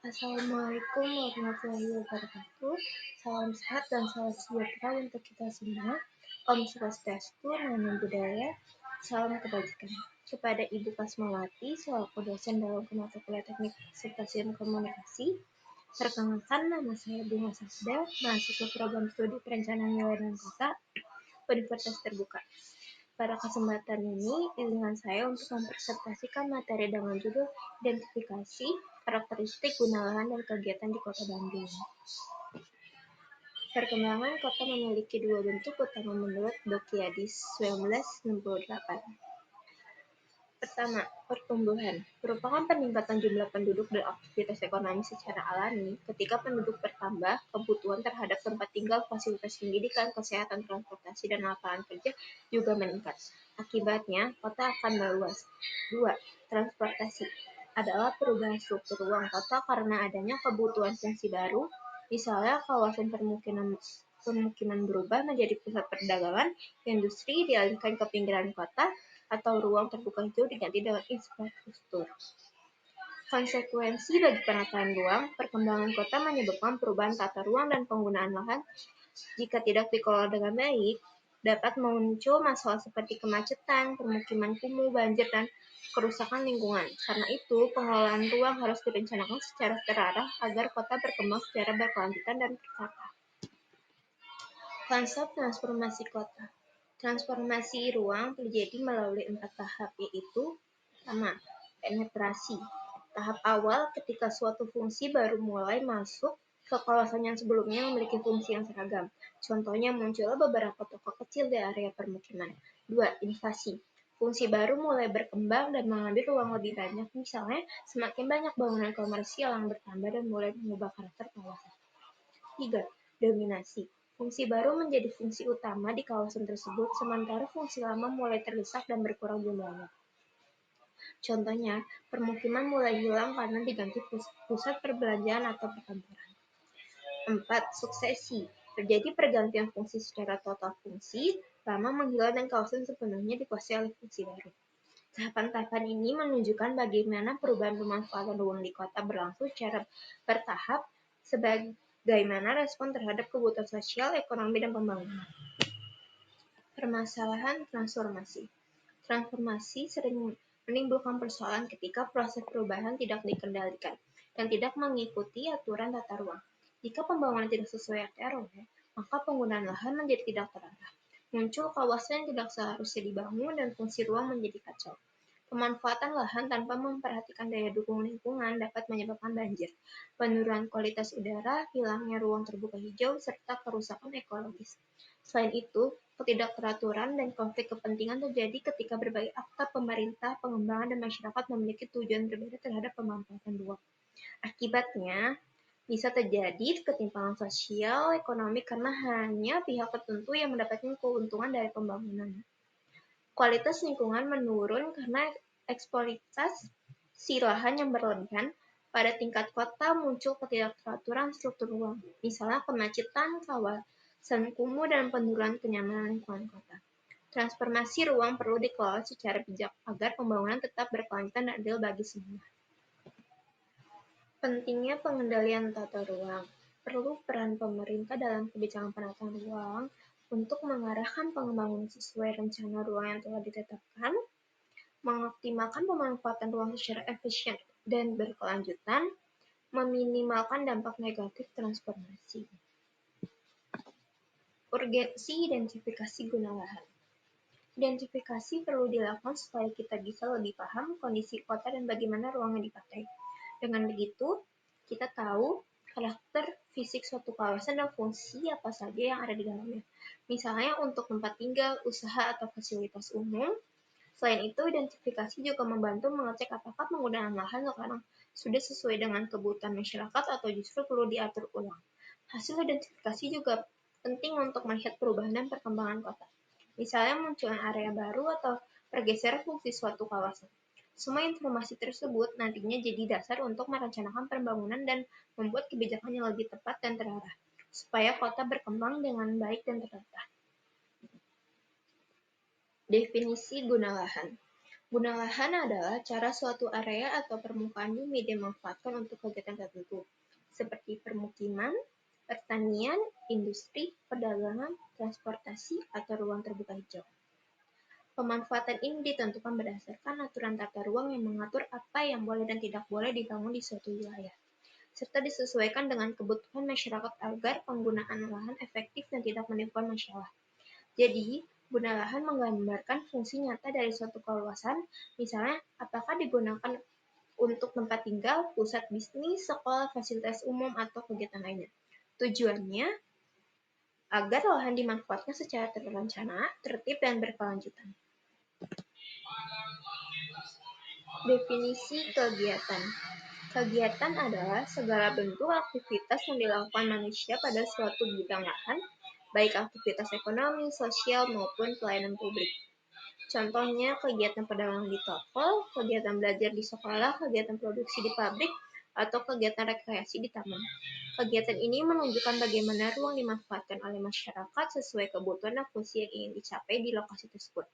Assalamualaikum warahmatullahi wabarakatuh. Salam sehat dan salam sejahtera untuk kita semua. Om Swastiastu, Namo Buddhaya, salam kebajikan. Kepada Ibu Kasmawati, selaku dosen dalam mata kuliah Teknik Presentasi dan Komunikasi. Perkenalkan, nama saya Bunga Sasda, mahasiswa program studi perencanaan wilayah dan kota, Universitas Terbuka. Pada kesempatan ini, izinkan saya untuk mempresentasikan materi dengan judul Identifikasi Karakteristik Guna Lahan dan Kegiatan di Kota Bandung. Perkembangan kota memiliki dua bentuk utama menurut Dokiadis 1968. Pertama, pertumbuhan merupakan peningkatan jumlah penduduk dan aktivitas ekonomi secara alami. Ketika penduduk bertambah, kebutuhan terhadap tempat tinggal, fasilitas pendidikan, kesehatan, transportasi, dan lapangan kerja juga meningkat. Akibatnya, kota akan meluas. 2. Transportasi adalah perubahan struktur ruang kota karena adanya kebutuhan fungsi baru. Misalnya, kawasan permukiman berubah menjadi pusat perdagangan, industri dialihkan ke pinggiran kota, atau ruang terbuka hijau diganti dengan infrastruktur. Konsekuensi bagi penataan ruang, perkembangan kota menyebabkan perubahan tata ruang dan penggunaan lahan. Jika tidak dikelola dengan baik, dapat muncul masalah seperti kemacetan, permukiman kumuh, banjir, dan kerusakan lingkungan. Karena itu, pengelolaan ruang harus direncanakan secara terarah agar kota berkembang secara berkelanjutan dan tertata. Konsep transformasi kota. Transformasi ruang terjadi melalui 4 tahap, yaitu pertama, penetrasi. Tahap awal ketika suatu fungsi baru mulai masuk ke kawasan yang sebelumnya memiliki fungsi yang seragam. Contohnya munculnya beberapa toko kecil di area permukiman. 2. Invasi. Fungsi baru mulai berkembang dan mengambil ruang lebih banyak. Misalnya, semakin banyak bangunan komersial yang bertambah dan mulai mengubah karakter kawasan. 3. Dominasi. Fungsi baru menjadi fungsi utama di kawasan tersebut, sementara fungsi lama mulai terdesak dan berkurang jumlahnya. Contohnya, permukiman mulai hilang karena diganti pusat perbelanjaan atau perkantoran. 4. Suksesi. Terjadi pergantian fungsi secara total. Fungsi lama menghilang dan kawasan sepenuhnya dikuasai oleh fungsi baru. Tahapan-tahapan ini menunjukkan bagaimana perubahan pemanfaatan ruang di kota berlangsung secara bertahap bagaimana respon terhadap kebutuhan sosial, ekonomi, dan pembangunan. Permasalahan transformasi. Transformasi sering menimbulkan persoalan ketika proses perubahan tidak dikendalikan dan tidak mengikuti aturan tata ruang. Jika pembangunan tidak sesuai RW, maka penggunaan lahan menjadi tidak terarah. Muncul kawasan yang tidak seharusnya dibangun dan fungsi ruang menjadi kacau. Pemanfaatan lahan tanpa memperhatikan daya dukung lingkungan dapat menyebabkan banjir, penurunan kualitas udara, hilangnya ruang terbuka hijau, serta kerusakan ekologis. Selain itu, ketidakteraturan dan konflik kepentingan terjadi ketika berbagai aktor pemerintah, pengembangan, dan masyarakat memiliki tujuan berbeda terhadap pemanfaatan ruang. Akibatnya, bisa terjadi ketimpangan sosial, ekonomi karena hanya pihak tertentu yang mendapatkan keuntungan dari pembangunan. Kualitas lingkungan menurun karena eksploitasi lahan yang berlebihan. Pada tingkat kota muncul ketidakteraturan struktur ruang, misalnya kemacetan, kawasan kumuh, dan penurunan kenyamanan lingkungan kota. Transformasi ruang perlu dikelola secara bijak agar pembangunan tetap berkelanjutan dan adil bagi semua. Pentingnya pengendalian tata ruang. Perlu peran pemerintah dalam kebijakan penataan ruang untuk mengarahkan pembangunan sesuai rencana ruang yang telah ditetapkan, mengoptimalkan pemanfaatan ruang secara efisien dan berkelanjutan, meminimalkan dampak negatif transformasi. Urgensi identifikasi guna lahan. Identifikasi perlu dilakukan supaya kita bisa lebih paham kondisi kota dan bagaimana ruang yang dipakai. Dengan begitu, kita tahu karakter fisik suatu kawasan dan fungsi apa saja yang ada di dalamnya. Misalnya untuk tempat tinggal, usaha, atau fasilitas umum. Selain itu, identifikasi juga membantu mengecek apakah penggunaan lahan sekarang sudah sesuai dengan kebutuhan masyarakat atau justru perlu diatur ulang. Hasil identifikasi juga penting untuk melihat perubahan dan perkembangan kota. Misalnya munculnya area baru atau pergeseran fungsi suatu kawasan. Semua informasi tersebut nantinya jadi dasar untuk merencanakan pembangunan dan membuat kebijakan yang lebih tepat dan terarah, supaya kota berkembang dengan baik dan tertata. Definisi guna lahan. Guna lahan adalah cara suatu area atau permukaan bumi dimanfaatkan untuk kegiatan tertentu, seperti permukiman, pertanian, industri, perdagangan, transportasi, atau ruang terbuka hijau. Pemanfaatan ini ditentukan berdasarkan aturan tata ruang yang mengatur apa yang boleh dan tidak boleh dibangun di suatu wilayah, serta disesuaikan dengan kebutuhan masyarakat agar penggunaan lahan efektif dan tidak menimbulkan masalah. Jadi, guna lahan menggambarkan fungsi nyata dari suatu kawasan, misalnya apakah digunakan untuk tempat tinggal, pusat bisnis, sekolah, fasilitas umum, atau kegiatan lainnya. Tujuannya agar lahan dimanfaatkan secara terencana, tertib, dan berkelanjutan. Definisi kegiatan. Kegiatan adalah segala bentuk aktivitas yang dilakukan manusia pada suatu bidang lahan, baik aktivitas ekonomi, sosial, maupun pelayanan publik. Contohnya kegiatan perdagangan di toko, kegiatan belajar di sekolah, kegiatan produksi di pabrik, atau kegiatan rekreasi di taman. Kegiatan ini menunjukkan bagaimana ruang dimanfaatkan oleh masyarakat sesuai kebutuhan dan fungsi yang ingin dicapai di lokasi tersebut.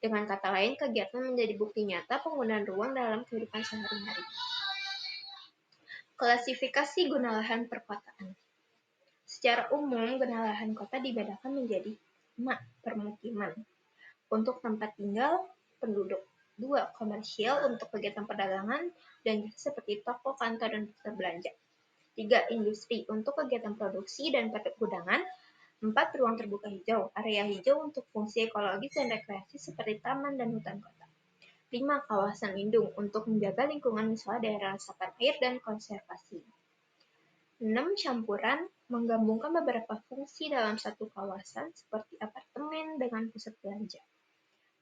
Dengan kata lain, kegiatan menjadi bukti nyata penggunaan ruang dalam kehidupan sehari-hari. Klasifikasi guna lahan perkotaan. Secara umum, guna lahan kota dibedakan menjadi 5. Permukiman untuk tempat tinggal penduduk. 2. Komersial untuk kegiatan perdagangan dan seperti toko, kantor, dan pusat belanja. 3. Industri untuk kegiatan produksi dan pergudangan. 4. Ruang terbuka hijau, area hijau untuk fungsi ekologis dan rekreasi seperti taman dan hutan kota. 5. Kawasan lindung untuk menjaga lingkungan misalnya daerah resapan air dan konservasi. 6. Campuran menggabungkan beberapa fungsi dalam satu kawasan seperti apartemen dengan pusat belanja.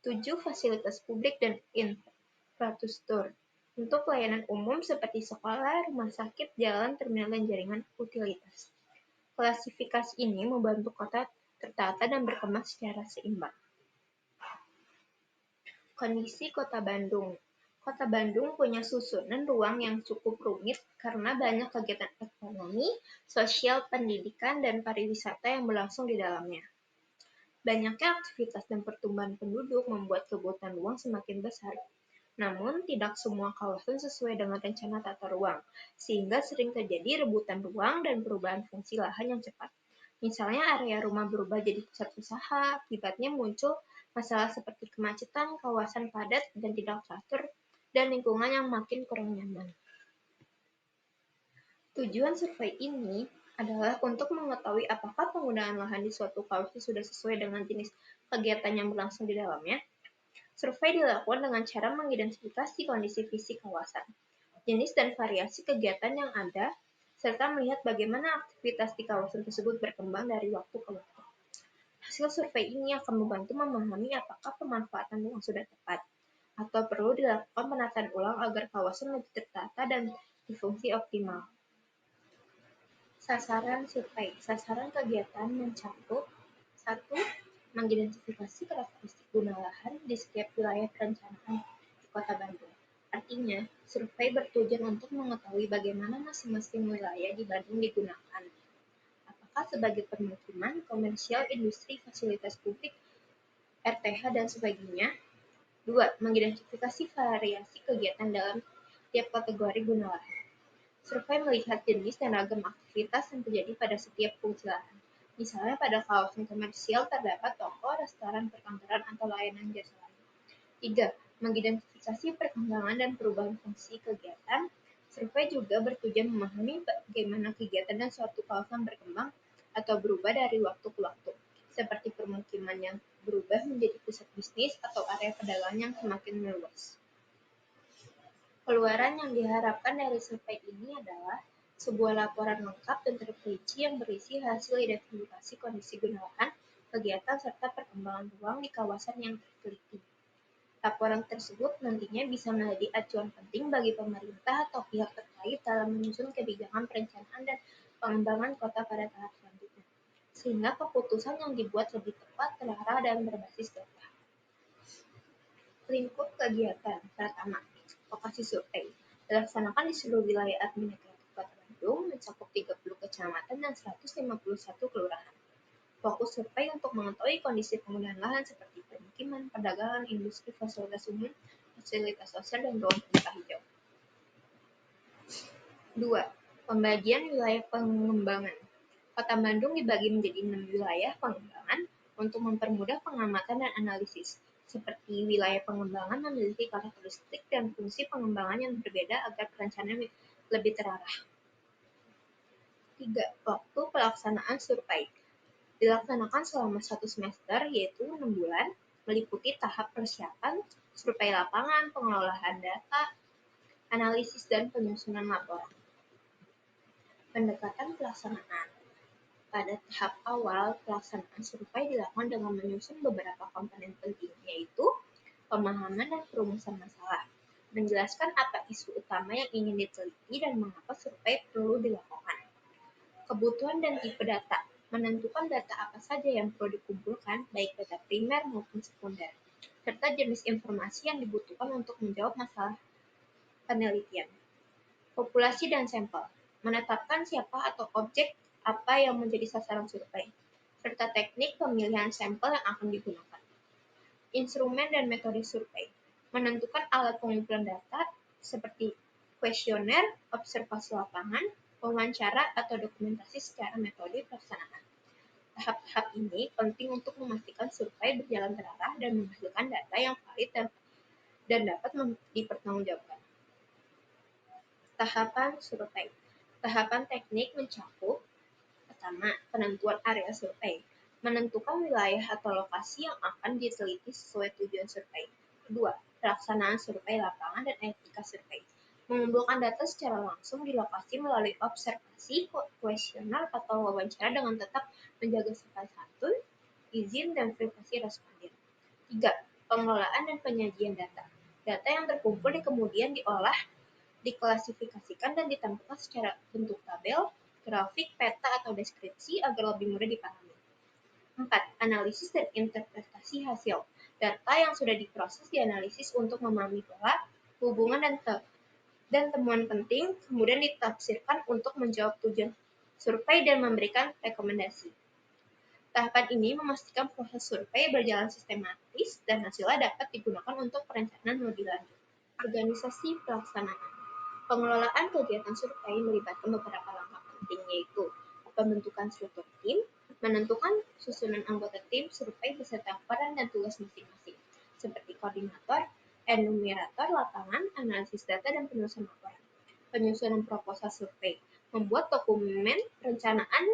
7. Fasilitas publik dan infrastruktur untuk pelayanan umum seperti sekolah, rumah sakit, jalan, terminal, dan jaringan utilitas. Klasifikasi ini membantu kota tertata dan berkembang secara seimbang. Kondisi Kota Bandung. Kota Bandung punya susunan ruang yang cukup rumit karena banyak kegiatan ekonomi, sosial, pendidikan, dan pariwisata yang berlangsung di dalamnya. Banyaknya aktivitas dan pertumbuhan penduduk membuat kebutuhan ruang semakin besar. Namun, tidak semua kawasan sesuai dengan rencana tata ruang, sehingga sering terjadi rebutan ruang dan perubahan fungsi lahan yang cepat. Misalnya area rumah berubah jadi pusat usaha, akibatnya muncul masalah seperti kemacetan, kawasan padat dan tidak teratur, dan lingkungan yang makin kurang nyaman. Tujuan survei ini adalah untuk mengetahui apakah penggunaan lahan di suatu kawasan sudah sesuai dengan jenis kegiatan yang berlangsung di dalamnya. Survei dilakukan dengan cara mengidentifikasi kondisi fisik kawasan, jenis dan variasi kegiatan yang ada, serta melihat bagaimana aktivitas di kawasan tersebut berkembang dari waktu ke waktu. Hasil survei ini akan membantu memahami apakah pemanfaatan ruang sudah tepat, atau perlu dilakukan penataan ulang agar kawasan lebih tertata dan berfungsi optimal. Sasaran survei. Sasaran kegiatan mencakup 1. Mengidentifikasi karakteristik guna lahan di setiap wilayah perencanaan di Kota Bandung. Artinya, survei bertujuan untuk mengetahui bagaimana masing-masing wilayah di Bandung digunakan. Apakah sebagai permukiman, komersial, industri, fasilitas publik, RTH, dan sebagainya. 2. Mengidentifikasi variasi kegiatan dalam tiap kategori guna lahan. Survei melihat jenis dan ragam aktivitas yang terjadi pada setiap fungsi lahan. Misalnya pada kawasan komersial terdapat toko, restoran, perkantoran, atau layanan jasa lain. 3. Mengidentifikasi perkembangan dan perubahan fungsi kegiatan. Survei juga bertujuan memahami bagaimana kegiatan dan suatu kawasan berkembang atau berubah dari waktu ke waktu, seperti permukiman yang berubah menjadi pusat bisnis atau area perdagangan yang semakin meluas. Keluaran yang diharapkan dari survei ini adalah sebuah laporan lengkap dan terperinci yang berisi hasil identifikasi kondisi guna lahan, kegiatan, serta perkembangan ruang di kawasan yang diteliti. Laporan tersebut nantinya bisa menjadi acuan penting bagi pemerintah atau pihak terkait dalam menyusun kebijakan perencanaan dan pengembangan kota pada tahap selanjutnya, sehingga keputusan yang dibuat lebih tepat, terarah, dan berbasis data. Lingkup kegiatan. Pertama, lokasi survei. Dilaksanakan di seluruh wilayah administratif Kota Bandung, mencakup 30 kecamatan dan 151 kelurahan. Fokus survei untuk mengetahui kondisi penggunaan lahan seperti permukiman, perdagangan, industri, fasilitas umum, fasilitas sosial, dan ruang terbuka hijau. 2. Pembagian wilayah pengembangan. Kota Bandung dibagi menjadi 6 wilayah pengembangan untuk mempermudah pengamatan dan analisis. Seperti wilayah pengembangan memiliki karakteristik dan fungsi pengembangan yang berbeda agar perencanaan lebih terarah. 3. Waktu pelaksanaan survei. Dilaksanakan selama 1 semester, yaitu 6 bulan, meliputi tahap persiapan, survei lapangan, pengelolaan data, analisis, dan penyusunan laporan. Pendekatan pelaksanaan. Pada tahap awal, pelaksanaan survei dilakukan dengan menyusun beberapa komponen penting, yaitu pemahaman dan perumusan masalah, menjelaskan apa isu utama yang ingin diteliti dan mengapa survei perlu dilakukan. Kebutuhan dan tipe data. Menentukan data apa saja yang perlu dikumpulkan, baik data primer maupun sekunder, serta jenis informasi yang dibutuhkan untuk menjawab masalah penelitian. Populasi dan sampel. Menetapkan siapa atau objek apa yang menjadi sasaran survei, serta teknik pemilihan sampel yang akan digunakan. Instrumen dan metode survei. Menentukan alat pengumpulan data seperti kuesioner, observasi lapangan, wawancara, atau dokumentasi secara metode pelaksanaan. Tahap-tahap ini penting untuk memastikan survei berjalan terarah dan menghasilkan data yang valid dan dapat dipertanggungjawabkan. Tahapan survei. Tahapan teknik mencakup: pertama, penentuan area survei, menentukan wilayah atau lokasi yang akan diteliti sesuai tujuan survei. Kedua, pelaksanaan survei lapangan dan etika survei, mengumpulkan data secara langsung di lokasi melalui observasi, kuesioner, atau wawancara dengan tetap menjaga sopan santun, izin, dan privasi responden. Tiga, pengelolaan dan penyajian data. Data yang terkumpul kemudian diolah, diklasifikasikan, dan ditampilkan secara bentuk tabel, grafik, peta, atau deskripsi agar lebih mudah dipahami. 4. Analisis dan interpretasi hasil. Data yang sudah diproses dianalisis untuk memahami pola, hubungan, dan temuan penting, kemudian ditafsirkan untuk menjawab tujuan survei dan memberikan rekomendasi. Tahapan ini memastikan proses survei berjalan sistematis dan hasilnya dapat digunakan untuk perencanaan lebih lanjut. Organisasi pelaksanaan. Pengelolaan kegiatan survei melibatkan beberapa langkah penting, yaitu pembentukan struktur tim, menentukan susunan anggota tim survei beserta peran dan tugas masing-masing, seperti koordinator, enumerator lapangan, analisis data, dan penulisan laporan. Penyusunan proposal survei, membuat dokumen perencanaan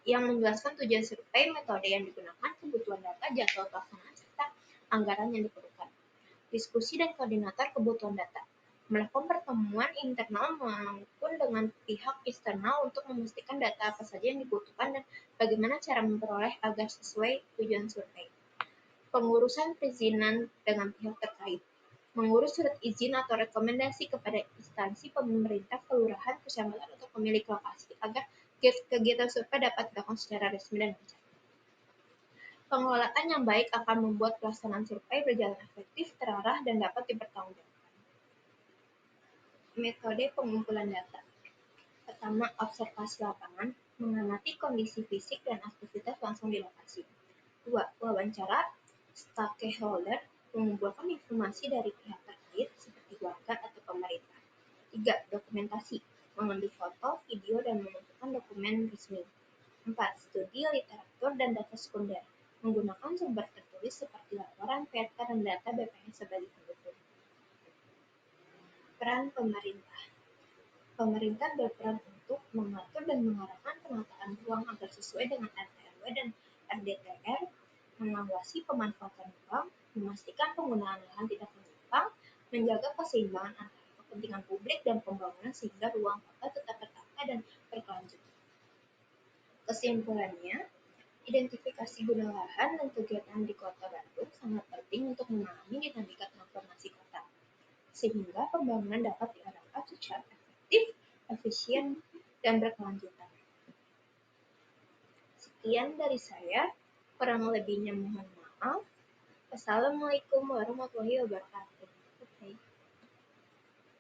yang menjelaskan tujuan survei, metode yang digunakan, kebutuhan data, jadwal pelaksanaan, serta anggaran yang diperlukan. Diskusi dan koordinator kebutuhan data. Melakukan pertemuan internal maupun dengan pihak eksternal untuk memastikan data apa saja yang dibutuhkan dan bagaimana cara memperoleh agar sesuai tujuan survei. Pengurusan perizinan dengan pihak terkait. Mengurus surat izin atau rekomendasi kepada instansi pemerintah, kelurahan, kecamatan, atau pemilik lokasi agar kegiatan survei dapat dilakukan secara resmi dan lancar. Pengelolaan yang baik akan membuat pelaksanaan survei berjalan efektif, terarah, dan dapat dipertanggungjawabkan. Metode pengumpulan data. Pertama, observasi lapangan, mengamati kondisi fisik dan aktivitas langsung di lokasi. 2. Wawancara stakeholder, mengumpulkan informasi dari pihak terkait seperti warga atau pemerintah. 3. Dokumentasi, mengambil foto, video, dan mengumpulkan dokumen resmi. 4. Studi literatur dan data sekunder, menggunakan sumber tertulis seperti laporan, peta, dan data BPS sebagai pendukung. Peran pemerintah. Pemerintah berperan untuk mengatur dan mengarahkan penataan ruang agar sesuai dengan RT/RW dan RDTR, mengawasi pemanfaatan ruang, memastikan penggunaan lahan tidak menyimpang, menjaga keseimbangan antara kepentingan publik dan pembangunan sehingga ruang kota tetap tertata dan berkelanjutan. Kesimpulannya, identifikasi guna lahan dan kegiatan di Kota Bandung sangat penting untuk memahami dinamika transformasi kota, sehingga pembangunan dapat diarahkan secara efektif, efisien, dan berkelanjutan. Sekian dari saya, kurang lebihnya mohon maaf. Wassalamualaikum warahmatullahi wabarakatuh.